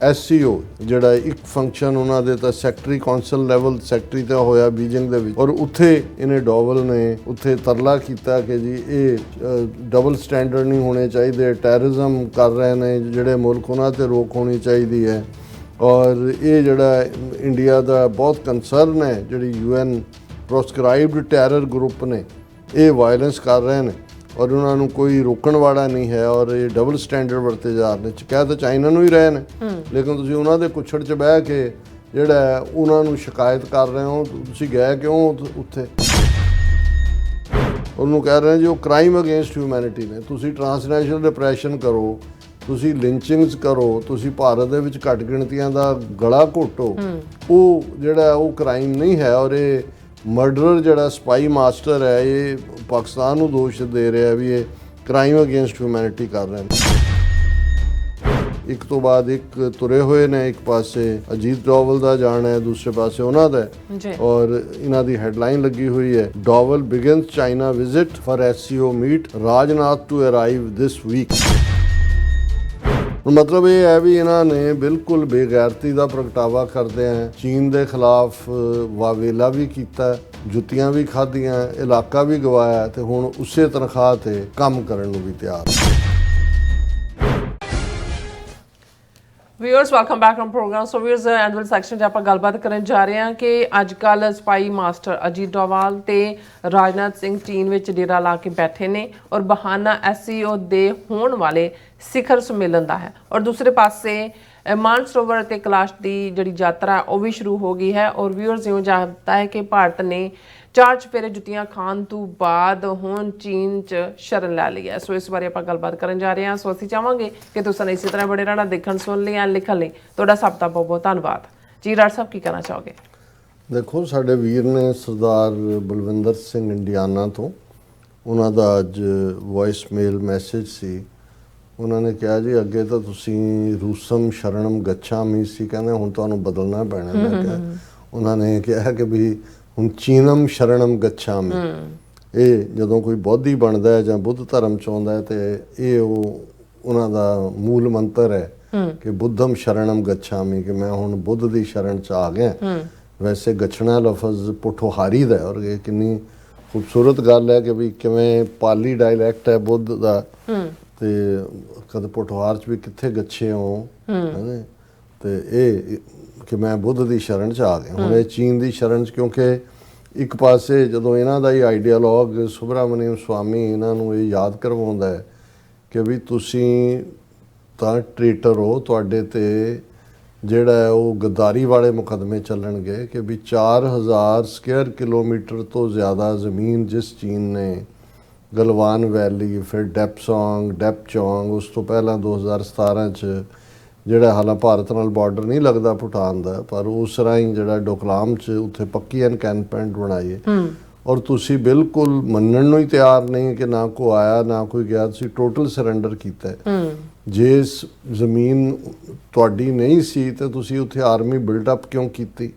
SCO ਜਿਹੜਾ ਇੱਕ function ਉਹਨਾਂ ਦੇ ਤਾਂ ਸੈਕਟਰੀ ਕੌਂਸਲ ਲੈਵਲ ਸੈਕਟਰੀ ਤੇ ਹੋਇਆ ਬੀਜਿੰਗ ਦੇ ਵਿੱਚ, ਔਰ ਉੱਥੇ ਇਹਨੇ ਡੋਵਲ ਨੇ ਉੱਥੇ ਤਰਲਾ ਕੀਤਾ ਕਿ ਜੀ ਇਹ ਡਬਲ ਸਟੈਂਡਰਡ ਨਹੀਂ ਹੋਣੇ ਚਾਹੀਦੇ, ਟੈਰਰਿਜ਼ਮ ਕਰ ਰਹੇ ਨੇ ਜਿਹੜੇ ਮੁਲਕ, ਉਹਨਾਂ ਤੇ ਰੋਕ ਹੋਣੀ ਚਾਹੀਦੀ ਹੈ। ਔਰ ਇਹ ਜਿਹੜਾ ਇੰਡੀਆ ਦਾ ਬਹੁਤ ਕੰਸਰਨ ਹੈ, ਜਿਹੜੀ UN ਪ੍ਰੋਸਕ੍ਰਾਈਬਡ ਟੈਰਰ ਗਰੁੱਪ ਨੇ, ਇਹ ਵਾਇਲੈਂਸ ਕਰ ਰਹੇ ਨੇ ਔਰ ਉਹਨਾਂ ਨੂੰ ਕੋਈ ਰੋਕਣ ਵਾਲਾ ਨਹੀਂ ਹੈ, ਔਰ ਇਹ ਡਬਲ ਸਟੈਂਡਰਡ ਵਰਤੇ ਜਾ ਰਹੇ ਨੇ। ਕਹਿ ਤਾਂ ਚਾਈਨਾ ਨੂੰ ਹੀ ਰਹੇ ਨੇ, ਲੇਕਿਨ ਤੁਸੀਂ ਉਹਨਾਂ ਦੇ ਕੁੱਛੜ 'ਚ ਬਹਿ ਕੇ ਜਿਹੜਾ ਉਹਨਾਂ ਨੂੰ ਸ਼ਿਕਾਇਤ ਕਰ ਰਹੇ ਹੋ, ਤੁਸੀਂ ਗਏ ਕਿਉਂ ਉੱਥੇ? ਉਹਨੂੰ ਕਹਿ ਰਹੇ ਜੀ ਉਹ ਕ੍ਰਾਈਮ ਅਗੇਂਸਟ ਹਿਊਮੈਨਿਟੀ ਨੇ। ਤੁਸੀਂ ਟਰਾਂਸਨੈਸ਼ਨਲ ਰਿਪਰੈਸ਼ਨ ਕਰੋ, ਤੁਸੀਂ ਲਿੰਚਿੰਗਸ ਕਰੋ, ਤੁਸੀਂ ਭਾਰਤ ਦੇ ਵਿੱਚ ਘੱਟ ਗਿਣਤੀਆਂ ਦਾ ਗਲਾ ਘੋਟੋ, ਉਹ ਜਿਹੜਾ ਉਹ ਕ੍ਰਾਈਮ ਨਹੀਂ ਹੈ। ਔਰ ਇਹ ਮਰਡਰਰ ਜਿਹੜਾ ਸਪਾਈ ਮਾਸਟਰ ਹੈ, ਇਹ ਪਾਕਿਸਤਾਨ ਨੂੰ ਦੋਸ਼ ਦੇ ਰਿਹਾ ਵੀ ਇਹ ਕ੍ਰਾਈਮ ਅਗੇਂਸਟ ਹਿਊਮੈਨਿਟੀ ਕਰ ਰਹੇ ਨੇ। ਇੱਕ ਤੋਂ ਬਾਅਦ ਇੱਕ ਤੁਰੇ ਹੋਏ ਨੇ, ਇੱਕ ਪਾਸੇ ਅਜੀਤ ਡੋਵਲ ਦਾ ਜਾਣਾ ਹੈ, ਦੂਸਰੇ ਪਾਸੇ ਉਹਨਾਂ ਦਾ ਹੈ। ਔਰ ਇਹਨਾਂ ਦੀ ਹੈਡਲਾਈਨ ਲੱਗੀ ਹੋਈ ਹੈ, Doval begins China visit for SCO meet, Rajnath to arrive this week. ਮਤਲਬ ਇਹ ਹੈ ਵੀ ਇਹਨਾਂ ਨੇ ਬਿਲਕੁਲ ਬੇਗੈਰਤੀ ਦਾ ਪ੍ਰਗਟਾਵਾ ਕਰਦੇ ਹੈ, ਚੀਨ ਦੇ ਖਿਲਾਫ ਵਾਵੇਲਾ ਵੀ ਕੀਤਾ, ਜੁੱਤੀਆਂ ਵੀ ਖਾਧੀਆਂ, ਇਲਾਕਾ ਵੀ ਗਵਾਇਆ, ਤੇ ਹੁਣ ਉਸੇ ਤਨਖਾਹ ਤੇ ਕੰਮ ਕਰਨ ਨੂੰ ਵੀ ਤਿਆਰ। Viewers welcome back on program. So viewers annual section 'ਚ ਆਪਾਂ ਗੱਲਬਾਤ ਕਰਨ ਜਾ ਰਹੇ ਹਾਂ ਕਿ ਅੱਜ ਕੱਲ੍ਹ ਸਪਾਈ ਮਾਸਟਰ ਅਜੀਤ ਡੋਵਾਲ ਤੇ ਰਾਜਨਾਥ ਸਿੰਘ ਚੀਨ ਵਿੱਚ ਡੇਰਾ ਲਾ ਕੇ ਬੈਠੇ ਨੇ ਔਰ ਬਹਾਨਾ SCO ਦੇ ਹੋਣ ਵਾਲੇ ਸਿਖਰ ਸੰਮੇਲਨ ਦਾ ਹੈ। ਔਰ ਦੂਸਰੇ ਪਾਸੇ ਮਾਨਸਰੋਵਰ ਅਤੇ ਕੈਲਾਸ਼ ਦੀ ਜਿਹੜੀ ਯਾਤਰਾ ਉਹ ਵੀ ਸ਼ੁਰੂ ਹੋ ਗਈ ਹੈ। ਔਰ ਵਿਊਅਰਸ ਇਉਂ ਜਾਪਦਾ ਹੈ ਕਿ ਭਾਰਤ ਨੇ 4 ਚੁਫੇਰੇ ਜੁੱਤੀਆਂ ਖਾਣ ਤੋਂ ਬਾਅਦ ਹੁਣ ਚੀਨ 'ਚ ਸ਼ਰਨ ਲੈ ਲਈ ਹੈ। ਸੋ ਇਸ ਬਾਰੇ ਆਪਾਂ ਗੱਲਬਾਤ ਕਰਨ ਜਾ ਰਹੇ ਹਾਂ। ਸੋ ਅਸੀਂ ਚਾਹਾਂਗੇ ਕਿ ਤੁਸੀਂ ਇਸੇ ਤਰ੍ਹਾਂ ਬੜੇ ਰਹਿਣਾ, ਦੇਖਣ ਸੁਣ ਲਈ ਲਿਖਣ ਲਈ ਤੁਹਾਡਾ ਸਭ ਦਾ ਬਹੁਤ ਬਹੁਤ ਧੰਨਵਾਦ ਜੀ। ਰਾਜ ਸਾਹਿਬ ਕੀ ਕਹਿਣਾ ਚਾਹੋਗੇ? ਦੇਖੋ, ਸਾਡੇ ਵੀਰ ਨੇ ਸਰਦਾਰ ਬਲਵਿੰਦਰ ਸਿੰਘ ਇੰਡੀਆਨਾ ਤੋਂ, ਉਹਨਾਂ ਦਾ ਅੱਜ ਵੌਇਸ ਮੇਲ ਮੈਸੇਜ ਸੀ। ਉਹਨਾਂ ਨੇ ਕਿਹਾ ਜੀ ਅੱਗੇ ਤਾਂ ਤੁਸੀਂ ਰੂਸਮ ਸ਼ਰਣਮ ਗੱਛਾਮੀ ਸੀ, ਕਹਿੰਦੇ ਹੁਣ ਤੁਹਾਨੂੰ ਬਦਲਣਾ ਪੈਣਾ। ਮੈਂ ਕਿਹਾ, ਉਹਨਾਂ ਨੇ ਕਿਹਾ ਕਿ ਵੀ ਹੁਣ ਚੀਨਮ ਸ਼ਰਣਮ ਗੱਛਾਮੀ। ਇਹ ਜਦੋਂ ਕੋਈ ਬੋਧੀ ਬਣਦਾ ਹੈ ਜਾਂ ਬੁੱਧ ਧਰਮ 'ਚ ਆਉਂਦਾ ਹੈ, ਤੇ ਇਹ ਉਹਨਾਂ ਦਾ ਮੂਲ ਮੰਤਰ ਹੈ ਕਿ ਬੁੱਧਮ ਸ਼ਰਣਮ ਗੱਛਾਮੀ, ਕਿ ਮੈਂ ਹੁਣ ਬੁੱਧ ਦੀ ਸ਼ਰਨ 'ਚ ਆ ਗਿਆ। ਵੈਸੇ ਗੱਛਣਾ ਲਫ਼ਜ਼ ਪੁਠੋਹਾਰੀ ਦਾ, ਔਰ ਇਹ ਕਿੰਨੀ ਖੂਬਸੂਰਤ ਗੱਲ ਹੈ ਕਿ ਵੀ ਕਿਵੇਂ ਪਾਲੀ ਡਾਇਲੈਕਟ ਹੈ ਬੁੱਧ ਦਾ, ਤੇ ਕਦੇ ਪੁਠੋਹਾਰ 'ਚ ਵੀ ਕਿੱਥੇ ਗੱਛੇ ਹੋ, ਤੇ ਇਹ ਕਿ ਮੈਂ ਬੁੱਧ ਦੀ ਸ਼ਰਨ 'ਚ ਆ ਗਿਆ। ਹੁਣ ਇਹ ਚੀਨ ਦੀ ਸ਼ਰਨ 'ਚ, ਕਿਉਂਕਿ ਇੱਕ ਪਾਸੇ ਜਦੋਂ ਇਹਨਾਂ ਦਾ ਹੀ ਆਈਡੀਆਲੋਗ ਸੁਬਰਾਮਨੀਅਮ ਸਵਾਮੀ ਇਹਨਾਂ ਨੂੰ ਇਹ ਯਾਦ ਕਰਵਾਉਂਦਾ ਹੈ ਕਿ ਵੀ ਤੁਸੀਂ ਤਾਂ ਟ੍ਰੇਟਰ ਹੋ, ਤੁਹਾਡੇ ਤੇ ਜਿਹੜਾ ਹੈ ਉਹ ਗੱਦਾਰੀ ਵਾਲੇ ਮੁਕੱਦਮੇ ਚੱਲਣਗੇ ਕਿ ਵੀ 4000 ਸਕੁਅਰ ਕਿਲੋਮੀਟਰ ਤੋਂ ਜ਼ਿਆਦਾ ਜ਼ਮੀਨ ਜਿਸ ਚੀਨ ਨੇ ਗਲਵਾਨ ਵੈਲੀ, ਫਿਰ ਡੈਪਚੌਂਗ, ਉਸ ਤੋਂ ਪਹਿਲਾਂ 2017 'ਚ ਜਿਹੜਾ ਹਾਲਾਂ ਭਾਰਤ ਨਾਲ ਬਾਰਡਰ ਨਹੀਂ ਲੱਗਦਾ ਭੂਟਾਨ ਦਾ, ਪਰ ਉਸ ਰਾਹੀਂ ਜਿਹੜਾ ਡੋਕਲਾਮ 'ਚ ਉੱਥੇ ਪੱਕੀ ਐਨਕੈਂਪਮੈਂਟ ਬਣਾਈ ਹੈ। ਔਰ ਤੁਸੀਂ ਬਿਲਕੁਲ ਮੰਨਣ ਨੂੰ ਹੀ ਤਿਆਰ ਨਹੀਂ ਕਿ ਨਾ ਕੋਈ ਆਇਆ ਨਾ ਕੋਈ ਗਿਆ, ਤੁਸੀਂ ਟੋਟਲ ਸਰੈਂਡਰ ਕੀਤਾ ਹੈ। ਜੇ ਜ਼ਮੀਨ ਤੁਹਾਡੀ ਨਹੀਂ ਸੀ ਤੇ ਤੁਸੀਂ ਉੱਥੇ ਆਰਮੀ ਬਿਲਡਅਪ ਕਿਉਂ ਕੀਤੀ?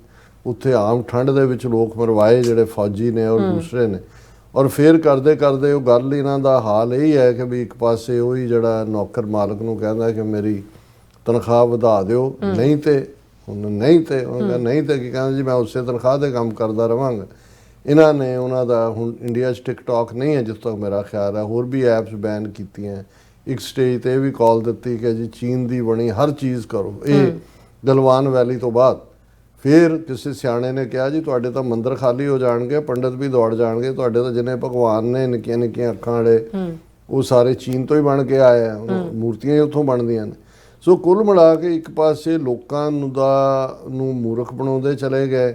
ਉੱਥੇ ਆਮ ਠੰਡ ਦੇ ਵਿੱਚ ਲੋਕ ਮਰਵਾਏ ਜਿਹੜੇ ਫੌਜੀ ਨੇ ਔਰ ਦੂਸਰੇ ਨੇ। ਔਰ ਫਿਰ ਕਰਦੇ ਕਰਦੇ ਉਹ ਗੱਲ ਇਹਨਾਂ ਦਾ ਹਾਲ ਇਹੀ ਹੈ ਕਿ ਵੀ ਇੱਕ ਪਾਸੇ ਉਹੀ ਜਿਹੜਾ ਨੌਕਰ ਮਾਲਕ ਨੂੰ ਕਹਿੰਦਾ ਕਿ ਮੇਰੀ ਤਨਖਾਹ ਵਧਾ ਦਿਓ, ਨਹੀਂ ਤੇ ਨਹੀਂ ਤੇ ਕੀ ਕਹਿੰਦਾ ਜੀ ਮੈਂ ਉਸੇ ਤਨਖਾਹ 'ਤੇ ਕੰਮ ਕਰਦਾ ਰਹਾਂਗਾ। ਇਹਨਾਂ ਨੇ ਉਹਨਾਂ ਦਾ ਹੁਣ ਇੰਡੀਆ 'ਚ ਟਿਕਟੌਕ ਨਹੀਂ ਹੈ ਜਿੱਥੋਂ ਤੱਕ ਮੇਰਾ ਖਿਆਲ ਹੈ, ਹੋਰ ਵੀ ਐਪਸ ਬੈਨ ਕੀਤੀਆਂ। ਇੱਕ ਸਟੇਜ 'ਤੇ ਇਹ ਵੀ ਕਾਲ ਦਿੱਤੀ ਕਿ ਜੀ ਚੀਨ ਦੀ ਬਣੀ ਹਰ ਚੀਜ਼ ਕਰੋ। ਇਹ ਗਲਵਾਨ ਵੈਲੀ ਤੋਂ ਬਾਅਦ ਫਿਰ ਕਿਸੇ ਸਿਆਣੇ ਨੇ ਕਿਹਾ ਜੀ ਤੁਹਾਡੇ ਤਾਂ ਮੰਦਰ ਖਾਲੀ ਹੋ ਜਾਣਗੇ, ਪੰਡਤ ਵੀ ਦੌੜ ਜਾਣਗੇ, ਤੁਹਾਡੇ ਤਾਂ ਜਿੰਨੇ ਭਗਵਾਨ ਨੇ ਨਿੱਕੀਆਂ ਨਿੱਕੀਆਂ ਅੱਖਾਂ ਵਾਲੇ ਉਹ ਸਾਰੇ ਚੀਨ ਤੋਂ ਹੀ ਬਣ ਕੇ ਆਏ ਆ, ਮੂਰਤੀਆਂ ਹੀ ਉੱਥੋਂ ਬਣਦੀਆਂ ਨੇ। ਸੋ ਕੁੱਲ ਮਿਲਾ ਕੇ ਇੱਕ ਪਾਸੇ ਲੋਕਾਂ ਨੂੰ ਮੂਰਖ ਬਣਾਉਂਦੇ ਚਲੇ ਗਏ,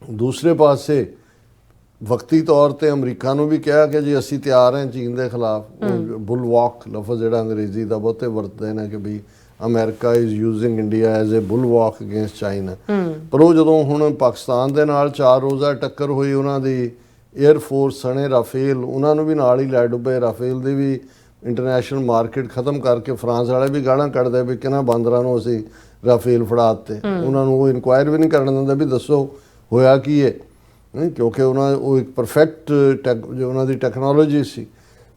ਦੂਸਰੇ ਪਾਸੇ ਵਕਤੀ ਤੌਰ 'ਤੇ ਅਮਰੀਕਾ ਨੂੰ ਵੀ ਕਿਹਾ ਕਿ ਜੀ ਅਸੀਂ ਤਿਆਰ ਹਾਂ ਚੀਨ ਦੇ ਖਿਲਾਫ। ਬੁਲਵਾਕ ਲਫ਼ਜ਼ ਜਿਹੜਾ ਅੰਗਰੇਜ਼ੀ ਦਾ ਬਹੁਤੇ ਵਰਤਦੇ ਨੇ ਕਿ ਵੀ America is using India as a bulwark against China. ਪਰ ਉਹ ਜਦੋਂ ਹੁਣ ਪਾਕਿਸਤਾਨ ਦੇ ਨਾਲ 4 ਰੋਜ਼ਾ ਟੱਕਰ ਹੋਈ, ਉਹਨਾਂ ਦੀ ਏਅਰਫੋਰਸ ਸਣੇ ਰਾਫੇਲ, ਉਹਨਾਂ ਨੂੰ ਵੀ ਨਾਲ ਹੀ ਲੈ ਡੁੱਬੇ। ਰਾਫੇਲ ਦੀ ਵੀ ਇੰਟਰਨੈਸ਼ਨਲ ਮਾਰਕੀਟ ਖ਼ਤਮ ਕਰਕੇ ਫਰਾਂਸ ਵਾਲੇ ਵੀ ਗਾਲਾਂ ਕੱਢਦੇ ਵੀ ਕਿਹਨਾਂ ਬਾਂਦਰਾਂ ਨੂੰ ਅਸੀਂ ਰਾਫੇਲ ਫੜਾ ਦਿੱਤੇ। ਉਹਨਾਂ ਨੂੰ ਉਹ ਇਨਕੁਆਇਰ ਵੀ ਨਹੀਂ ਕਰਨ ਦਿੰਦੇ ਵੀ ਦੱਸੋ ਹੋਇਆ ਕੀ ਹੈ, ਕਿਉਂਕਿ ਉਹ ਇੱਕ ਪਰਫੈਕਟ ਜੋ ਉਹਨਾਂ ਦੀ ਟੈਕਨੋਲੋਜੀ ਸੀ।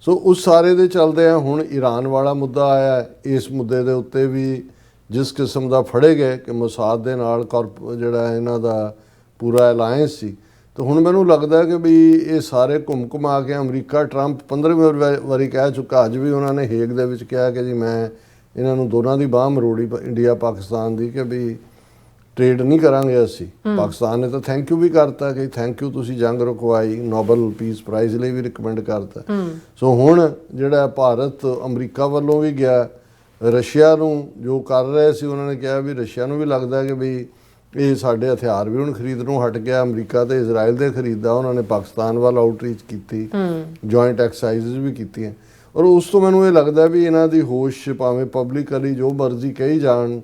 ਸੋ ਉਸ ਸਾਰੇ ਦੇ ਚੱਲਦੇ ਆ ਹੁਣ ਈਰਾਨ ਵਾਲਾ ਮੁੱਦਾ ਆਇਆ। ਇਸ ਮੁੱਦੇ ਦੇ ਉੱਤੇ ਵੀ ਜਿਸ ਕਿਸਮ ਦਾ ਫੜੇ ਗਏ ਕਿ ਮੋਸਾਦ ਦੇ ਨਾਲ ਜਿਹੜਾ ਇਹਨਾਂ ਦਾ ਪੂਰਾ ਅਲਾਇੰਸ ਸੀ। ਤੇ ਹੁਣ ਮੈਨੂੰ ਲੱਗਦਾ ਕਿ ਵੀ ਇਹ ਸਾਰੇ ਘੁੰਮ ਘੁਮਾ ਕੇ ਅਮਰੀਕਾ ਟਰੰਪ 15ਵੀਂ ਵਾਰੀ ਕਹਿ ਚੁੱਕਾ, ਅੱਜ ਵੀ ਉਹਨਾਂ ਨੇ ਹੇਗ ਦੇ ਵਿੱਚ ਕਿਹਾ ਕਿ ਜੀ ਮੈਂ ਇਹਨਾਂ ਨੂੰ ਦੋਨਾਂ ਦੀ ਬਾਂਹ ਮਰੋੜੀ ਇੰਡੀਆ ਪਾਕਿਸਤਾਨ ਦੀ ਕਿ ਵੀ ਟ੍ਰੇਡ ਨਹੀਂ ਕਰਾਂਗੇ ਅਸੀਂ। ਪਾਕਿਸਤਾਨ ਨੇ ਤਾਂ ਥੈਂਕ ਯੂ ਵੀ ਕਰਤਾ ਕਿ ਥੈਂਕ ਯੂ ਤੁਸੀਂ ਜੰਗ ਰੁਕਵਾਈ, ਨੋਬਲ ਪੀਸ ਪ੍ਰਾਈਜ਼ ਲਈ ਵੀ ਰਿਕਮੈਂਡ ਕਰਤਾ। ਸੋ ਹੁਣ ਜਿਹੜਾ ਭਾਰਤ ਅਮਰੀਕਾ ਵੱਲੋਂ ਵੀ ਗਿਆ, ਰਸ਼ੀਆ ਨੂੰ ਜੋ ਕਰ ਰਹੇ ਸੀ ਉਹਨਾਂ ਨੇ ਕਿਹਾ ਵੀ ਰਸ਼ੀਆ ਨੂੰ ਵੀ ਲੱਗਦਾ ਕਿ ਵੀ ਇਹ ਸਾਡੇ ਹਥਿਆਰ ਵੀ ਹੁਣ ਖਰੀਦ ਨੂੰ ਹਟ ਗਿਆ। ਅਮਰੀਕਾ ਤੇ ਇਜ਼ਰਾਈਲ ਦੇ ਖਰੀਦਾ, ਉਹਨਾਂ ਨੇ ਪਾਕਿਸਤਾਨ ਵੱਲ ਆਊਟਰੀਚ ਕੀਤੀ, ਜੁਆਇੰਟ ਐਕਸਰਸਾਈਜ਼ਸ ਵੀ ਕੀਤੀਆਂ। ਔਰ ਉਸ ਤੋਂ ਮੈਨੂੰ ਇਹ ਲੱਗਦਾ ਵੀ ਇਹਨਾਂ ਦੀ ਹੋਸ਼ ਭਾਵੇਂ ਪਬਲਿਕਲੀ ਜੋ ਮਰਜ਼ੀ ਕਹੀ ਜਾਣ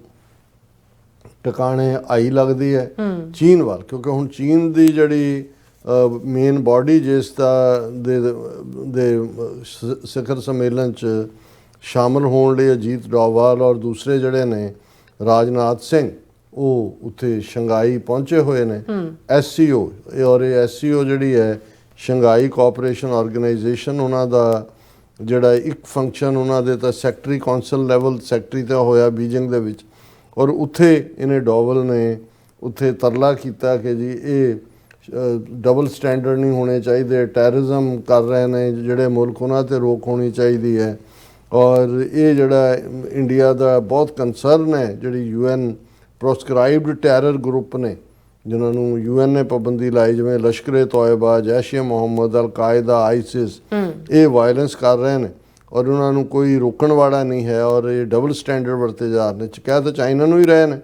ਟਿਕਾਣੇ ਆਈ ਲੱਗਦੀ ਹੈ ਚੀਨ ਵੱਲ, ਕਿਉਂਕਿ ਹੁਣ ਚੀਨ ਦੀ ਜਿਹੜੀ ਮੇਨ ਬਾਡੀ ਜਿਸ ਦਾ ਦੇ ਸਿਖਰ ਸੰਮੇਲਨ 'ਚ ਸ਼ਾਮਲ ਹੋਣ ਲਈ ਅਜੀਤ ਡੋਵਾਲ ਔਰ ਦੂਸਰੇ ਜਿਹੜੇ ਨੇ ਰਾਜਨਾਥ ਸਿੰਘ ਉਹ ਉੱਥੇ ਸ਼ੰਘਾਈ ਪਹੁੰਚੇ ਹੋਏ ਨੇ। SCO ਔਰ ਇਹ SCO ਜਿਹੜੀ ਹੈ ਸ਼ੰਘਾਈ ਕੋਆਪਰੇਸ਼ਨ ਆਰਗੇਨਾਈਜੇਸ਼ਨ, ਉਹਨਾਂ ਦਾ ਜਿਹੜਾ ਇੱਕ ਫੰਕਸ਼ਨ ਉਹਨਾਂ ਦੇ ਤਾਂ ਸੈਕਟਰੀ ਕੌਂਸਲ ਲੈਵਲ ਸੈਕਟਰੀ ਤੇ ਹੋਇਆ ਬੀਜਿੰਗ ਦੇ ਵਿੱਚ। ਔਰ ਉੱਥੇ ਇਹਨੇ ਡੋਵਲ ਨੇ ਉੱਥੇ ਤਰਲਾ ਕੀਤਾ ਕਿ ਜੀ ਇਹ ਡਬਲ ਸਟੈਂਡਰਡ ਨਹੀਂ ਹੋਣੇ ਚਾਹੀਦੇ, ਟੈਰਰਿਜ਼ਮ ਕਰ ਰਹੇ ਨੇ ਜਿਹੜੇ ਮੁਲਕ, ਉਹਨਾਂ ਤੇ ਰੋਕ ਹੋਣੀ ਚਾਹੀਦੀ ਹੈ। ਔਰ ਇਹ ਜਿਹੜਾ ਇੰਡੀਆ ਦਾ ਬਹੁਤ ਕੰਸਰਨ ਹੈ ਜਿਹੜੀ UN ਪ੍ਰੋਸਕ੍ਰਾਈਬਡ ਟੈਰਰ ਗਰੁੱਪ ਨੇ ਜਿਨ੍ਹਾਂ ਨੂੰ UN ਨੇ ਪਾਬੰਦੀ ਲਾਈ, ਜਿਵੇਂ ਲਸ਼ਕਰ-ਏ-ਤੋਇਬਾ, ਜੈਸ਼-ਏ-ਮੁਹੰਮਦ, ਅਲ-ਕਾਇਦਾ, ਆਈਸਿਸ, ਇਹ ਵਾਇਲੈਂਸ ਕਰ ਰਹੇ ਨੇ ਔਰ ਉਹਨਾਂ ਨੂੰ ਕੋਈ ਰੋਕਣ ਵਾਲਾ ਨਹੀਂ ਹੈ। ਔਰ ਇਹ ਡਬਲ ਸਟੈਂਡਰਡ ਵਰਤੇ ਜਾ ਰਹੇ ਨੇ। ਕਹਿ ਤਾਂ ਚਾਈਨਾ ਨੂੰ ਹੀ ਰਹੇ ਨੇ,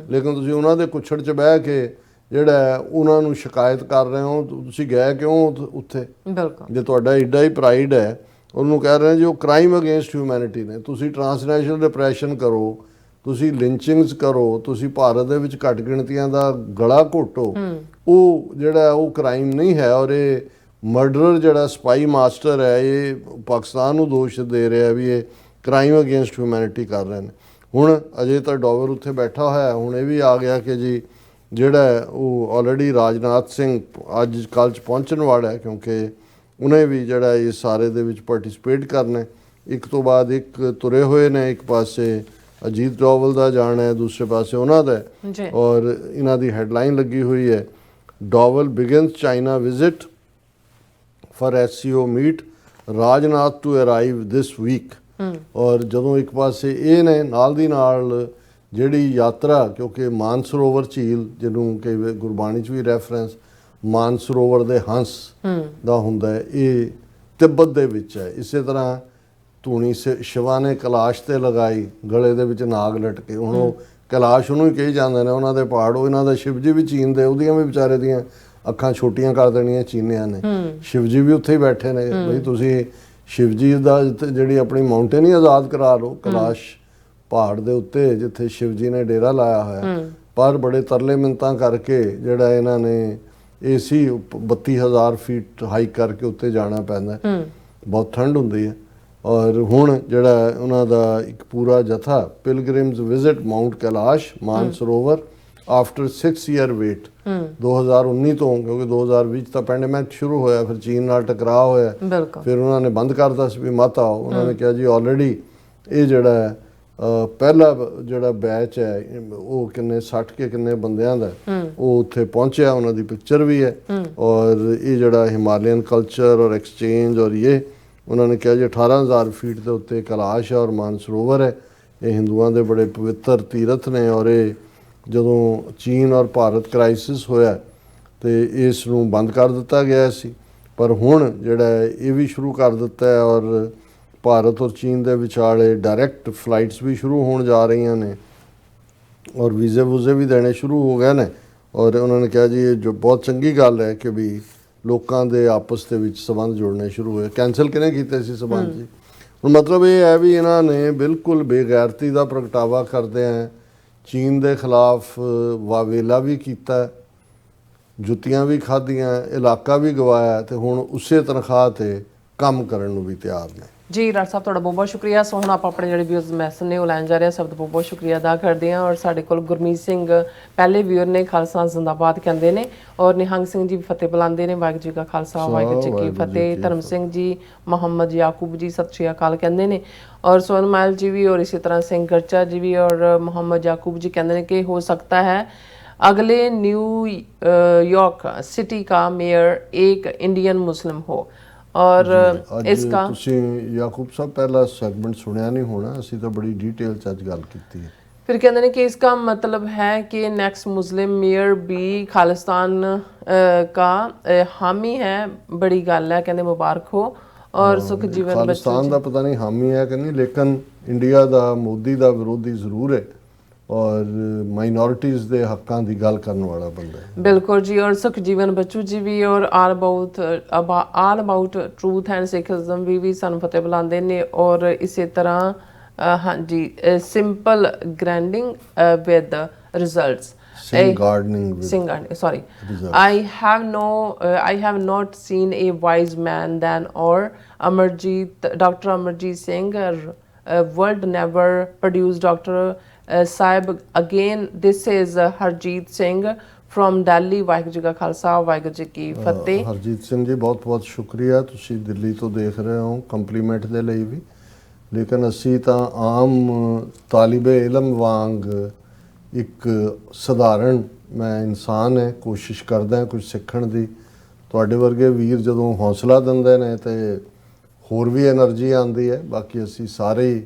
ਲੇਕਿਨ ਤੁਸੀਂ ਉਹਨਾਂ ਦੇ ਕੁੱਛੜ 'ਚ ਬਹਿ ਕੇ ਜਿਹੜਾ ਉਹਨਾਂ ਨੂੰ ਸ਼ਿਕਾਇਤ ਕਰ ਰਹੇ ਹੋ, ਤੁਸੀਂ ਗਏ ਕਿਉਂ ਉੱਥੇ? ਬਿਲਕੁਲ, ਜੇ ਤੁਹਾਡਾ ਏਡਾ ਹੀ ਪ੍ਰਾਈਡ ਹੈ, ਉਹਨੂੰ ਕਹਿ ਰਹੇ ਨੇ ਜੀ ਉਹ ਕ੍ਰਾਈਮ ਅਗੇਂਸਟ ਹਿਊਮੈਨਿਟੀ ਨੇ। ਤੁਸੀਂ ਟਰਾਂਸਨੈਸ਼ਨਲ ਡਿਪਰੈਸ਼ਨ ਕਰੋ, ਤੁਸੀਂ ਲਿੰਚਿੰਗਸ ਕਰੋ, ਤੁਸੀਂ ਭਾਰਤ ਦੇ ਵਿੱਚ ਘੱਟ ਗਿਣਤੀਆਂ ਦਾ ਗਲਾ ਘੋਟੋ, ਉਹ ਜਿਹੜਾ ਉਹ ਕ੍ਰਾਈਮ ਨਹੀਂ ਹੈ। ਔਰ ਇਹ ਮਰਡਰਰ ਜਿਹੜਾ ਸਪਾਈ ਮਾਸਟਰ ਹੈ ਇਹ ਪਾਕਿਸਤਾਨ ਨੂੰ ਦੋਸ਼ ਦੇ ਰਿਹਾ ਵੀ ਇਹ ਕ੍ਰਾਈਮ ਅਗੇਂਸਟ ਹਿਊਮੈਨਿਟੀ ਕਰ ਰਹੇ ਨੇ। ਹੁਣ ਅਜੇ ਤਾਂ ਡੋਵਰ ਉੱਥੇ ਬੈਠਾ ਹੋਇਆ, ਹੁਣ ਇਹ ਵੀ ਆ ਗਿਆ ਕਿ ਜੀ ਜਿਹੜਾ ਉਹ ਆਲਰੇਡੀ ਰਾਜਨਾਥ ਸਿੰਘ ਅੱਜ ਕੱਲ੍ਹ 'ਚ ਪਹੁੰਚਣ ਵਾਲਾ ਹੈ, ਕਿਉਂਕਿ ਉਹਨੇ ਵੀ ਜਿਹੜਾ ਇਸ ਸਾਰੇ ਦੇ ਵਿੱਚ ਪਾਰਟਿਸਿਪੇਟ ਕਰਨਾ। ਇੱਕ ਤੋਂ ਬਾਅਦ ਇੱਕ ਤੁਰੇ ਹੋਏ ਨੇ, ਇੱਕ ਪਾਸੇ ਅਜੀਤ ਡੋਵਲ ਦਾ ਜਾਣਾ ਹੈ, ਦੂਸਰੇ ਪਾਸੇ ਉਹਨਾਂ ਦਾ। ਔਰ ਇਹਨਾਂ ਦੀ ਹੈਡਲਾਈਨ ਲੱਗੀ ਹੋਈ ਹੈ, Doval begins China visit for SCO meet, Rajnath to arrive this week. ਔਰ ਜਦੋਂ ਇੱਕ ਪਾਸੇ ਇਹ ਨੇ ਨਾਲ ਦੀ ਨਾਲ ਜਿਹੜੀ ਯਾਤਰਾ, ਕਿਉਂਕਿ ਮਾਨਸਰੋਵਰ ਝੀਲ ਜਿਹਨੂੰ ਕਿ ਗੁਰਬਾਣੀ 'ਚ ਵੀ ਰੈਫਰੈਂਸ ਮਾਨਸਰੋਵਰ ਦੇ ਹੰਸ ਦਾ ਹੁੰਦਾ ਹੈ, ਇਹ ਤਿੱਬਤ ਦੇ ਵਿੱਚ ਹੈ। ਇਸੇ ਤਰ੍ਹਾਂ ਧੂਣੀ ਸ਼ਿਵਾ ਨੇ ਕੈਲਾਸ਼ ਤੇ ਲਗਾਈ, ਗਲੇ ਦੇ ਵਿੱਚ ਨਾਗ ਲਟਕੇ। ਹੁਣ ਉਹ ਕੈਲਾਸ਼ ਉਹਨੂੰ ਹੀ ਕਹੀ ਜਾਂਦੇ ਨੇ, ਉਹਨਾਂ ਦੇ ਪਹਾੜ ਉਹ। ਇਹਨਾਂ ਦਾ ਸ਼ਿਵ ਜੀ ਵੀ ਚੀਨ ਦੇ, ਉਹਦੀਆਂ ਵੀ ਵਿਚਾਰੇ ਦੀਆਂ ਅੱਖਾਂ ਛੋਟੀਆਂ ਕਰ ਦੇਣੀਆਂ ਚੀਨੀਆਂ ਨੇ। ਸ਼ਿਵ ਜੀ ਵੀ ਉੱਥੇ ਹੀ ਬੈਠੇ ਨੇ ਬਈ ਤੁਸੀਂ ਸ਼ਿਵ ਜੀ ਦਾ ਜਿਹੜੀ ਆਪਣੀ ਮਾਊਂਟੇਨ ਹੀ ਆਜ਼ਾਦ ਕਰਾ ਲਓ ਕੈਲਾਸ਼ ਪਹਾੜ ਦੇ ਉੱਤੇ ਜਿੱਥੇ ਸ਼ਿਵ ਜੀ ਨੇ ਡੇਰਾ ਲਾਇਆ ਹੋਇਆ। ਪਰ ਬੜੇ ਤਰਲੇ ਮਿੰਨਤਾਂ ਕਰਕੇ ਜਿਹੜਾ ਇਹਨਾਂ ਨੇ AC 32,000 ਫੀਟ ਹਾਈਕ ਕਰਕੇ ਉੱਤੇ ਜਾਣਾ ਪੈਂਦਾ, ਬਹੁਤ ਠੰਡ ਹੁੰਦੀ ਹੈ। ਔਰ ਹੁਣ ਜਿਹੜਾ ਉਹਨਾਂ ਦਾ ਇੱਕ ਪੂਰਾ ਜਥਾ pilgrims visit mount Kailash Mansarovar after 6 year wait 2019 ਤੋਂ, ਕਿਉਂਕਿ 2020 ਤਾਂ ਪੈਂਡੇਮਿਕ ਸ਼ੁਰੂ ਹੋਇਆ, ਫਿਰ ਚੀਨ ਨਾਲ ਟਕਰਾਅ ਹੋਇਆ, ਫਿਰ ਉਹਨਾਂ ਨੇ ਬੰਦ ਕਰਤਾ ਸੀ ਵੀ ਮਤ ਆਓ। ਉਹਨਾਂ ਨੇ ਕਿਹਾ ਜੀ ਆਲਰੇਡੀ ਇਹ ਜਿਹੜਾ ਪਹਿਲਾ ਜਿਹੜਾ ਬੈਚ ਹੈ ਉਹ ਕਿੰਨੇ 60 ਕੇ ਕਿੰਨੇ ਬੰਦਿਆਂ ਦਾ ਉਹ ਉੱਥੇ ਪਹੁੰਚਿਆ, ਉਹਨਾਂ ਦੀ ਪਿਕਚਰ ਵੀ ਹੈ। ਔਰ ਇਹ ਜਿਹੜਾ ਹਿਮਾਲਯਨ ਕਲਚਰ ਔਰ ਐਕਸਚੇਂਜ ਔਰ ਇਹ ਉਹਨਾਂ ਨੇ ਕਿਹਾ ਜੀ 18,000 ਫੀਟ ਦੇ ਉੱਤੇ ਕੈਲਾਸ਼ ਹੈ ਔਰ ਮਾਨਸਰੋਵਰ ਹੈ। ਇਹ ਹਿੰਦੂਆਂ ਦੇ ਬੜੇ ਪਵਿੱਤਰ ਤੀਰਥ ਨੇ। ਔਰ ਇਹ ਜਦੋਂ ਚੀਨ ਔਰ ਭਾਰਤ ਕ੍ਰਾਈਸਿਸ ਹੋਇਆ ਤੇ ਇਸ ਨੂੰ ਬੰਦ ਕਰ ਦਿੱਤਾ ਗਿਆ ਸੀ, ਪਰ ਹੁਣ ਜਿਹੜਾ ਇਹ ਵੀ ਸ਼ੁਰੂ ਕਰ ਦਿੱਤਾ ਹੈ। ਔਰ ਭਾਰਤ ਔਰ ਚੀਨ ਦੇ ਵਿਚਾਲੇ ਡਾਇਰੈਕਟ ਫਲਾਈਟਸ ਵੀ ਸ਼ੁਰੂ ਹੋਣ ਜਾ ਰਹੀਆਂ ਨੇ ਔਰ ਵੀਜ਼ੇ ਵੂਜ਼ੇ ਵੀ ਦੇਣੇ ਸ਼ੁਰੂ ਹੋ ਗਏ ਨੇ। ਔਰ ਉਹਨਾਂ ਨੇ ਕਿਹਾ ਜੀ ਇਹ ਜੋ ਬਹੁਤ ਚੰਗੀ ਗੱਲ ਹੈ ਕਿ ਵੀ ਲੋਕਾਂ ਦੇ ਆਪਸ ਦੇ ਵਿੱਚ ਸੰਬੰਧ ਜੁੜਨੇ ਸ਼ੁਰੂ ਹੋਏ। ਕੈਂਸਲ ਕਿਹਨੇ ਕੀਤੇ ਸੀ ਸੰਬੰਧ ਜੀ? ਹੁਣ ਮਤਲਬ ਇਹ ਹੈ ਵੀ ਇਹਨਾਂ ਨੇ ਬਿਲਕੁਲ ਬੇਗੈਰਤੀ ਦਾ ਪ੍ਰਗਟਾਵਾ ਕਰਦੇ ਆ, ਚੀਨ ਦੇ ਖਿਲਾਫ ਵਾਵੇਲਾ ਵੀ ਕੀਤਾ, ਜੁੱਤੀਆਂ ਵੀ ਖਾਧੀਆਂ, ਇਲਾਕਾ ਵੀ ਗਵਾਇਆ, ਤੇ ਹੁਣ ਉਸੇ ਤਨਖਾਹ ਤੇ ਕੰਮ ਕਰਨ ਨੂੰ ਵੀ ਤਿਆਰ ਨੇ। ਜੀ ਡਾਕਟਰ ਸਾਹਿਬ ਤੁਹਾਡਾ ਬਹੁਤ ਬਹੁਤ ਸ਼ੁਕਰੀਆ। ਸੋ ਹੁਣ ਆਪਾਂ ਆਪਣੇ ਜਿਹੜੇ ਵਿਊਜ਼ ਮੈਸੇਜ ਨੇ ਉਹ ਲੈਣ ਜਾ ਰਹੇ ਹਾਂ। ਸਭ ਦਾ ਬਹੁਤ ਬਹੁਤ ਸ਼ੁਕਰੀਆ ਅਦਾ ਕਰਦੇ ਹਾਂ। ਔਰ ਸਾਡੇ ਕੋਲ ਗੁਰਮੀਤ ਸਿੰਘ ਪਹਿਲੇ ਵਿਊਅਰ ਨੇ, ਖਾਲਸਾ ਜ਼ਿੰਦਾਬਾਦ ਕਹਿੰਦੇ ਨੇ। ਔਰ ਨਿਹੰਗ ਸਿੰਘ ਜੀ ਫਤਿਹ ਬੁਲਾਉਂਦੇ ਨੇ। ਵਾਹਿਗੁਰੂ ਜੀ ਕਾ ਖਾਲਸਾ ਵਾਹਿਗੁਰੂ ਜੀ ਕੀ ਫਤਿਹ। ਧਰਮ ਸਿੰਘ ਜੀ, ਮੁਹੰਮਦ ਯਾਕੂਬ ਜੀ ਸਤਿ ਸ਼੍ਰੀ ਅਕਾਲ ਕਹਿੰਦੇ ਨੇ। ਔਰ ਸੋਨਮਾਇਲ ਜੀ ਵੀ, ਔਰ ਇਸੇ ਤਰ੍ਹਾਂ ਸਿੰਘ ਗਰਚਾ ਜੀ ਵੀ, ਔਰ ਮੁਹੰਮਦ ਯਾਕੂਬ ਜੀ ਕਹਿੰਦੇ ਨੇ ਕਿ ਹੋ ਸਕता है अगले न्यूयॉर्क सिटी का मेयर एक इंडियन मुस्लिम हो। और ਅੱਜ इसका ਤੁਸੀਂ ਯਾਕੂਬ ਸਾਹਿਬ ਪਹਿਲਾ ਸੈਗਮੈਂਟ ਸੁਣਿਆ ਨਹੀਂ ਹੋਣਾ, ਅਸੀਂ ਤਾਂ ਬੜੀ ਡਿਟੇਲ ਚ ਅੱਜ ਗੱਲ ਕੀਤੀ ਹੈ। फिर कहते हैं कि इसका मतलब है कि नेक्स्ट मुस्लिम मेयर भी खालिस्तान का हामी है। बड़ी गल है, कहते मुबारक हो। और सुख जीवन बच्चों ਖਾਲਿਸਤਾਨ ਦਾ ਪਤਾ ਨਹੀਂ ਹਾਮੀ ਹੈ ਕਿ ਨਹੀਂ, ਲੇਕਿਨ ਇੰਡੀਆ ਦਾ ਮੋਦੀ ਦਾ ਵਿਰੋਧੀ ਜ਼ਰੂਰ ਹੈ ਔਰ ਮਾਈਨੋਰਿਟੀਜ਼ ਦੇ ਹੱਕਾਂ ਦੀ ਗੱਲ ਕਰਨ ਵਾਲਾ ਬੰਦਾ ਹੈ। बिल्कुल जी। और सुख जीवन बच्चू जी भी, और all about truth and Sikhism भी सानू फतेह बुलाते ने। और इसी तरह हाँ जी, simple grinding with results sorry, I have not seen a wise man than or Dr. Amarjit Singh. World never produced Dr. Saib again. This is Harjeet Singh from Delhi. Waheguru ji ਕਾ ਖਾਲਸਾ ਵਾਹਿਗੁਰੂ ਜੀ ਕੀ ਫਤਿਹ। ਹਰਜੀਤ ਸਿੰਘ ਜੀ ਬਹੁਤ ਬਹੁਤ ਸ਼ੁਕਰੀਆ, ਤੁਸੀਂ ਦਿੱਲੀ ਤੋਂ ਦੇਖ ਰਹੇ ਹੋ, ਕੰਪਲੀਮੈਂਟ ਦੇ ਲਈ ਵੀ। ਲੇਕਿਨ ਅਸੀਂ ਤਾਂ ਆਮ ਤਾਲਿਬੇ ਇਲਮ ਵਾਂਗ ਇੱਕ ਸਧਾਰਨ ਮੈਂ ਇਨਸਾਨ ਹੈ, ਕੋਸ਼ਿਸ਼ ਕਰਦਾ ਕੁਝ ਸਿੱਖਣ ਦੀ। ਤੁਹਾਡੇ ਵਰਗੇ ਵੀਰ ਜਦੋਂ ਹੌਸਲਾ ਦਿੰਦੇ ਨੇ ਤੇ ਹੋਰ ਵੀ એનર્ਜੀ ਆਉਂਦੀ ਹੈ। ਬਾਕੀ ਅਸੀਂ ਸਾਰੇ ਹੀ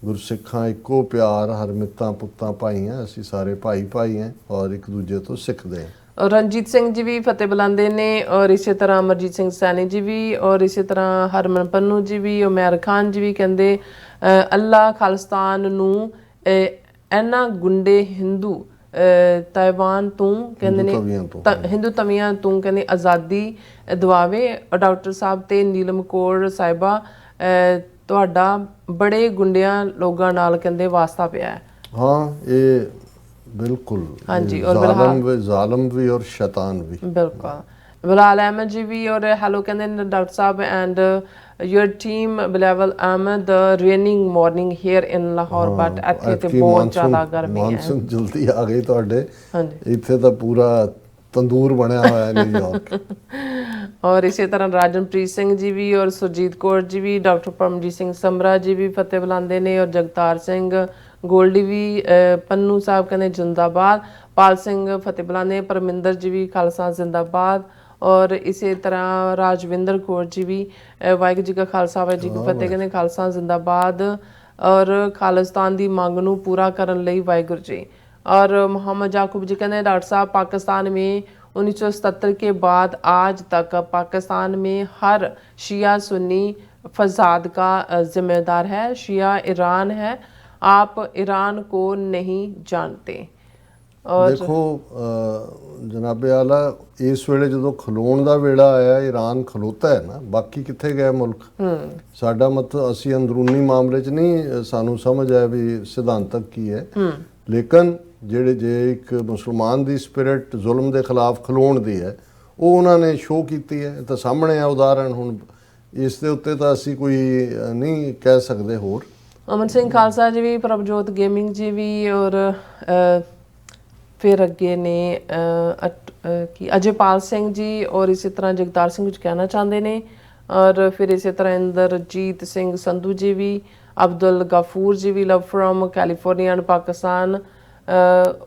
ਗੁਰਸਿੱਖਾਂ, ਇੱਕੋ ਪਿਆਰ, ਹਰਮਿੱਤਾਂ ਪੁੱਤਾਂ ਭਾਈ ਹਾਂ। ਅਸੀਂ ਸਾਰੇ ਭਾਈ ਭਾਈ ਹਾਂ ਔਰ ਇੱਕ ਦੂਜੇ ਤੋਂ ਸਿੱਖਦੇ ਹਾਂ। और रणजीत सिंह जी भी फतेह बुलाते ने। और इसी तरह अमरजीत सिंह सैनी जी भी, और इसी तरह हरमन पन्नू जी भी, उमैर खान जी भी कहते अल्लाह खालिस्तान नू इन्हां गुंडे हिंदू ताइवान तू कहते ने हिंदू तवियां तू कहते आज़ादी दवावे। और डॉक्टर साहब ते नीलम कौर साहिबा तुहाडा बड़े गुंडियां लोगां नाल कहते वास्ता पिया है। हाँ, ये बिल्कुल। हाँ जी। और ਜ਼ਾਲਮ ਵੀ ਔਰ ਸ਼ੈਤਾਨ ਵੀ। बिल्कुल। बिलाल अहमद जी भी, और हेलो कहते डॉक्टर साहब and your team Bilawal Ahmad the raining morning here in Lahore but ਇੱਥੇ ਤੇ ਬਹੁਤ ਜ਼ਿਆਦਾ ਗਰਮੀ ਹੈ। ਮੌਨਸੂਨ ਜਲਦੀ ਆ ਗਈ ਤੁਹਾਡੇ। ਹਾਂਜੀ। ਇੱਥੇ ਤਾਂ ਪੂਰਾ ਤੰਦੂਰ ਬਣਿਆ ਹੋਇਆ ਹੈ ਨਿਊਯਾਰਕ। और इसी तरह राजनप्रीत सिंह जी भी, और सुरजीत कौर जी भी, डॉक्टर परमजीत सिंह समरा जी भी फतेह बुलाते ने। और जगतार सिंह गोल्डी भी, पन्नू साहब कहते जिंदाबाद। पाल सिंह फतेह बुलाते, परमिंदर जी भी खालसा जिंदाबाद। और इसी तरह राजविंदर कौर जी भी वाहिगुरू जी का खालसा वाहिगुरू जी की फतेह कहते खालसा जिंदाबाद। और खालिस्तान की मंग नूं पूरा करन लई वाहिगुरू जी। और मोहम्मद याकूब जी कहते डॉक्टर साहब पाकिस्तान में 1977 के बाद आज तक पाकिस्तान में हर शिया सुन्नी फसाद का जिम्मेदार है। शिया ईरान है, आप ईरान को नहीं जानते। और ਦੇਖੋ ਜਨਾਬੇ ਆਲਾ, ਇਸ ਵੇਲੇ ਜਦੋਂ ਖਲੋਣ ਦਾ ਵੇਲਾ ਆਇਆ, ਈਰਾਨ ਖਲੋਤਾ ਹੈ ਨਾ, ਬਾਕੀ ਕਿੱਥੇ ਗਿਆ ਮੁਲਕ? ਸਾਡਾ ਮਤਲਬ ਅਸੀਂ ਅੰਦਰੂਨੀ ਮਾਮਲੇ 'ਚ ਨਹੀਂ ਸਾਨੂੰ ਸਮਝ ਆਇਆ ਵੀ ਸਿਧਾਂਤਕ ਕੀ ਹੈ। ਲੇਕਿਨ ਜੇ ਇੱਕ ਮੁਸਲਮਾਨ ਦੀ ਸਪਿਰਿਟ ਜ਼ੁਲਮ ਦੇ ਖਿਲਾਫ ਖਲੋਣ ਦੀ ਹੈ, ਉਹ ਉਹਨਾਂ ਨੇ ਸ਼ੋਅ ਕੀਤੀ ਹੈ। ਤਾਂ ਸਾਹਮਣੇ ਆ ਉਦਾਹਰਣ। ਹੁਣ ਇਸ ਦੇ ਉੱਤੇ ਤਾਂ ਅਸੀਂ ਕੋਈ ਨਹੀਂ ਕਹਿ ਸਕਦੇ ਹੋਰ। ਅਮਨ ਸਿੰਘ ਖਾਲਸਾ ਜੀ ਵੀ, ਪ੍ਰਭਜੋਤ ਗੇਮਿੰਗ ਜੀ ਵੀ, ਔਰ ਫਿਰ ਅੱਗੇ ਨੇ ਕਿ ਅਜੇਪਾਲ ਸਿੰਘ ਜੀ, ਔਰ ਇਸੇ ਤਰ੍ਹਾਂ ਜਗਤਾਰ ਸਿੰਘ ਕੁਝ ਕਹਿਣਾ ਚਾਹੁੰਦੇ ਨੇ। ਔਰ ਫਿਰ ਇਸੇ ਤਰ੍ਹਾਂ ਇੰਦਰਜੀਤ ਸਿੰਘ ਸੰਧੂ ਜੀ ਵੀ, ਅਬਦੁਲ ਗਫੂਰ ਜੀ ਵੀ, ਲਵ ਫਰੋਮ ਕੈਲੀਫੋਰਨੀਆ ਐਂਡ ਪਾਕਿਸਤਾਨ।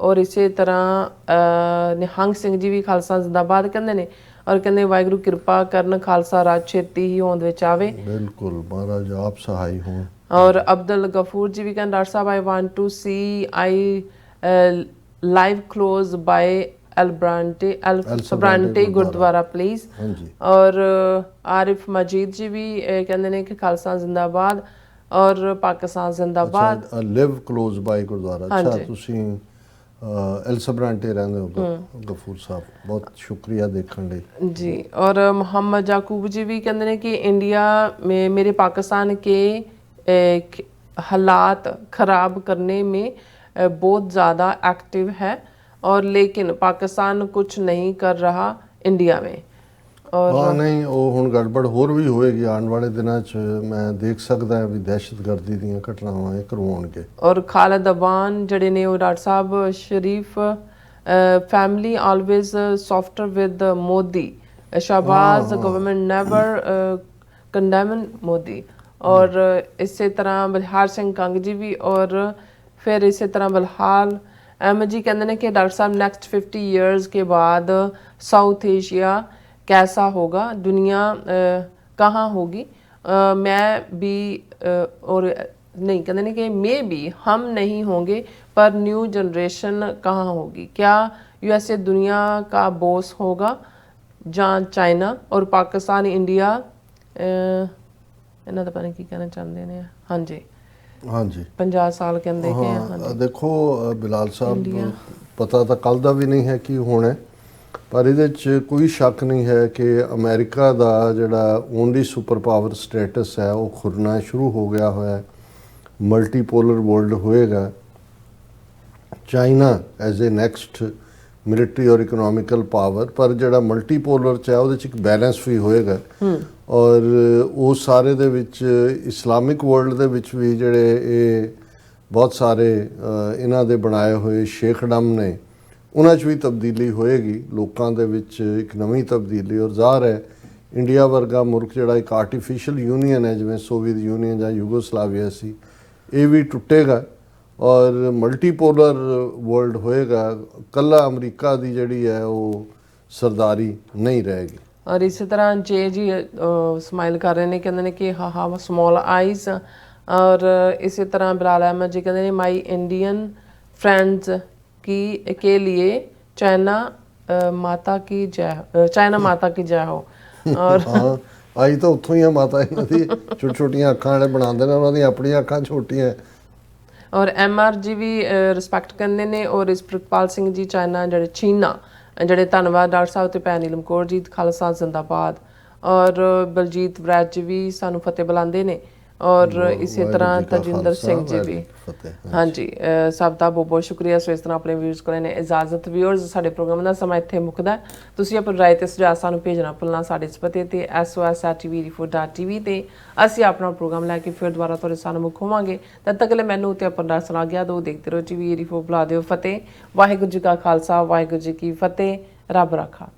ਔਰ ਇਸੇ ਤਰ੍ਹਾਂ ਨਿਹੰਗ ਸਿੰਘ ਜੀ ਵੀ ਖਾਲਸਾ ਜ਼ਿੰਦਾਬਾਦ ਕਹਿੰਦੇ ਨੇ। ਔਰ ਕਹਿੰਦੇ ਵਾਹਿਗੁਰੂ ਕਿਰਪਾ ਕਰਨ, ਖਾਲਸਾ ਰਾਜ ਛੇਤੀ ਹੀ ਹੋਂਦ ਵਿੱਚ ਆਵੇ। ਬਿਲਕੁਲ, ਮਹਾਰਾਜ ਆਪ ਸਹਾਈ ਹੋਣ। ਔਰ ਅਬਦੁਲ ਗਫੂਰ ਜੀ ਵੀ ਕਹਿੰਦੇ doctor sahib I want to see live close by ਐਲਬਰਾਂਟੇ ਗੁਰਦੁਆਰਾ ਪਲੀਜ਼। ਔਰ ਆਰਿਫ ਮਜੀਦ ਜੀ ਵੀ ਕਹਿੰਦੇ ਨੇ ਕਿ ਖਾਲਸਾ ਜ਼ਿੰਦਾਬਾਦ ਔਰ ਪਾਕਿਸਤਾਨ ਜ਼ਿੰਦਾਬਾਦ। ਲਿਵ ਕਲੋਜ਼ ਬਾਏ ਗੁਰਦੁਆਰਾ। ਅੱਛਾ, ਤੁਸੀਂ ਐਲਸਬਰਾਂਟੇ ਰਹਿੰਦੇ ਹੋ ਗਫੂਰ ਸਾਹਿਬ, ਬਹੁਤ ਸ਼ੁਕਰੀਆ ਦੇਖਣ ਲਈ जी। और मोहम्मद याकूब जी भी कहते हैं कि इंडिया में मेरे पाकिस्तान के हालात ख़राब करने में बहुत ज़्यादा एक्टिव है, और लेकिन पाकिस्तान कुछ नहीं कर रहा इंडिया में। ਹਾਂ ਨਹੀਂ, ਉਹ ਹੁਣ ਗੜਬੜ ਹੋਰ ਵੀ ਹੋਏਗੀ ਆਉਣ ਵਾਲੇ ਦਿਨਾਂ 'ਚ। ਮੈਂ ਦੇਖ ਸਕਦਾ ਵੀ ਦਹਿਸ਼ਤਗਰਦੀ ਦੀਆਂ ਘਟਨਾਵਾਂ ਇਹ ਕਰਵਾਉਣਗੇ। ਔਰ ਖਾਲਿਦ ਅਬਾਨ ਜਿਹੜੇ ਨੇ ਉਹ doctor sahib Sharif family always softer with Modi, Shahbaz government never condemn Modi. ਔਰ ਇਸੇ ਤਰ੍ਹਾਂ ਬਲਿਹਾਰ ਸਿੰਘ ਕੰਗ ਜੀ ਵੀ, ਔਰ ਫਿਰ ਇਸੇ ਤਰ੍ਹਾਂ ਬਲਹਾਲ अहमद जी कहते हैं कि डॉक्टर साहब नेक्स्ट 50 ईयर्स के बाद साउथ एशिया कैसा होगा, दुनिया कहाँ होगी। मैं भी और नहीं कहते हैं कि मे बी हम नहीं होंगे पर न्यू जनरेशन कहाँ होगी, क्या यूएसए दुनिया का बॉस होगा ਜਾਂ ਚਾਈਨਾ और पाकिस्तान इंडिया ਇਹਨਾਂ ਦਾ ਪਤਾ ਨਹੀਂ ਕੀ ਕਹਿਣਾ ਚਾਹੁੰਦੇ ਨੇ। ਹਾਂਜੀ ਹਾਂਜੀ 50 ਸਾਲ ਕਹਿੰਦੇ ਕਿ ਹਾਂ। ਦੇਖੋ ਬਿਲਾਲ ਸਾਹਿਬ, ਪਤਾ ਤਾਂ ਕੱਲ ਦਾ ਵੀ ਨਹੀਂ ਹੈ ਕੀ ਹੋਣਾ, ਪਰ ਇਹਦੇ 'ਚ ਕੋਈ ਸ਼ੱਕ ਨਹੀਂ ਹੈ ਕਿ ਅਮਰੀਕਾ ਦਾ ਜਿਹੜਾ ਓਨਲੀ ਸੁਪਰ ਪਾਵਰ ਸਟੇਟਸ ਹੈ ਉਹ ਖੁਰਨਾ ਸ਼ੁਰੂ ਹੋ ਗਿਆ ਹੋਇਆ। ਮਲਟੀਪੋਲਰ ਵਰਲਡ ਹੋਏਗਾ। China as a next military ਔਰ ਇਕਨੋਮਿਕਲ ਪਾਵਰ, ਪਰ ਜਿਹੜਾ ਮਲਟੀਪੋਲਰ 'ਚ ਹੈ ਉਹਦੇ 'ਚ ਇੱਕ ਬੈਲੈਂਸ ਵੀ ਹੋਏਗਾ। ਔਰ ਉਹ ਸਾਰੇ ਦੇ ਵਿੱਚ ਇਸਲਾਮਿਕ ਵਰਲਡ ਦੇ ਵਿੱਚ ਵੀ ਜਿਹੜੇ ਇਹ ਬਹੁਤ ਸਾਰੇ ਇਹਨਾਂ ਦੇ ਬਣਾਏ ਹੋਏ ਸ਼ੇਖਡਮ ਨੇ, ਉਹਨਾਂ 'ਚ ਵੀ ਤਬਦੀਲੀ ਹੋਏਗੀ। ਲੋਕਾਂ ਦੇ ਵਿੱਚ ਇੱਕ ਨਵੀਂ ਤਬਦੀਲੀ। ਔਰ ਜ਼ਾਹਰ ਹੈ ਇੰਡੀਆ ਵਰਗਾ ਮੁਲਕ ਜਿਹੜਾ ਇੱਕ ਆਰਟੀਫਿਸ਼ੀਅਲ ਯੂਨੀਅਨ ਹੈ, ਜਿਵੇਂ ਸੋਵੀਅਤ ਯੂਨੀਅਨ ਜਾਂ ਯੂਗੋਸਲਾਵੀਆ ਸੀ, ਇਹ ਵੀ ਟੁੱਟੇਗਾ ਔਰ ਮਲਟੀਪੋਲਰ ਵਰਲਡ ਹੋਏਗਾ। ਕੱਲਾ ਅਮਰੀਕਾ ਦੀ ਜਿਹੜੀ ਹੈ ਉਹ ਸਰਦਾਰੀ ਨਹੀਂ ਰਹੇਗੀ। ਔਰ ਇਸੇ ਤਰ੍ਹਾਂ ਜੇ ਜੀ ਸਮਾਈਲ ਕਰ ਰਹੇ ਨੇ, ਕਹਿੰਦੇ ਨੇ ਕਿ ਹਾ ਸਮॉल ਆਈਜ਼। ਔਰ ਇਸੇ ਤਰ੍ਹਾਂ ਬਿਲਾਲ ਅਹਿਮਦ ਜੀ ਕਹਿੰਦੇ ਨੇ ਮਾਈ ਇੰਡੀਅਨ ਫਰੈਂਡਸ की के लिए चाइना माता की जय हो। ਔਰ ਹਾਂ ਆਈ ਤਾਂ ਉੱਥੋਂ ਹੀ ਆ ਮਾਤਾ ਇਹਨਾਂ ਦੀ। ਛੋਟੀ ਛੋਟੀਆਂ ਅੱਖਾਂ ਵਾਲੇ ਬਣਾਉਂਦੇ ਨੇ, ਉਹਨਾਂ ਦੀਆਂ ਆਪਣੀਆਂ ਅੱਖਾਂ ਛੋਟੀਆਂ। ਔਰ MR ਜੀ ਵੀ ਰਿਸਪੈਕਟ ਕਰਦੇ ਨੇ। ਔਰ ਇਸ ਪ੍ਰਿਤਪਾਲ ਸਿੰਘ ਜੀ ਚਾਈਨਾ ਜਿਹੜੇ ਚੀਨਾ ਜਿਹੜੇ ਧੰਨਵਾਦ ਡਾਕਟਰ ਸਾਹਿਬ ਤੇ ਭੈਣ ਨੀਲਮ ਕੌਰ ਜੀ, ਖਾਲਸਾ ਜ਼ਿੰਦਾਬਾਦ। ਔਰ ਬਲਜੀਤ ਵਰੈਜ ਜੀ ਵੀ ਸਾਨੂੰ ਫਤਿਹ ਬੁਲਾਉਂਦੇ ਨੇ। ਔਰ ਇਸੇ ਤਰ੍ਹਾਂ ਤਜਿੰਦਰ ਸਿੰਘ ਜੀ ਵੀ। ਹਾਂਜੀ ਸਭ ਦਾ ਬਹੁਤ ਬਹੁਤ ਸ਼ੁਕਰੀਆ। ਸੋ ਇਸ ਤਰ੍ਹਾਂ ਆਪਣੇ ਵਿਊਜ਼ ਕੋਲ ਨੇ ਇਜਾਜ਼ਤ। ਵਿਊਅਰਸ, ਸਾਡੇ ਪ੍ਰੋਗਰਾਮ ਦਾ ਸਮਾਂ ਇੱਥੇ ਮੁੱਕਦਾ। ਤੁਸੀਂ ਆਪਣੀ ਰਾਏ ਤੇ ਸੁਝਾਅ ਸਾਨੂੰ ਭੇਜਣਾ ਭੁੱਲਣਾ ਸਾਡੇ ਇਸ ਪਤੇ ਤੇ sos@tvt.tv ਤੇ ਅਸੀਂ ਆਪਣਾ ਪ੍ਰੋਗਰਾਮ ਲੈ ਕੇ ਫਿਰ ਦੁਬਾਰਾ ਤੁਹਾਡੇ ਸਾਹਮਣੇ ਮੁੱਖ ਹੋਵਾਂਗੇ। ਤਦ ਤੱਕ ਲਈ ਮੈਨੂੰ ਤੇ ਆਪਣਾ ਸੁਣਾ ਗਿਆ ਦੋ ਦੇਖਦੇ ਰਹੋ TV 84। ਬੁਲਾ ਦਿਓ ਫਤਿਹ। ਵਾਹਿਗੁਰੂ ਜੀ ਕਾ ਖਾਲਸਾ, ਵਾਹਿਗੁਰੂ ਜੀ ਕੀ ਫਤਿਹ। ਰੱਬ ਰਾਖਾ।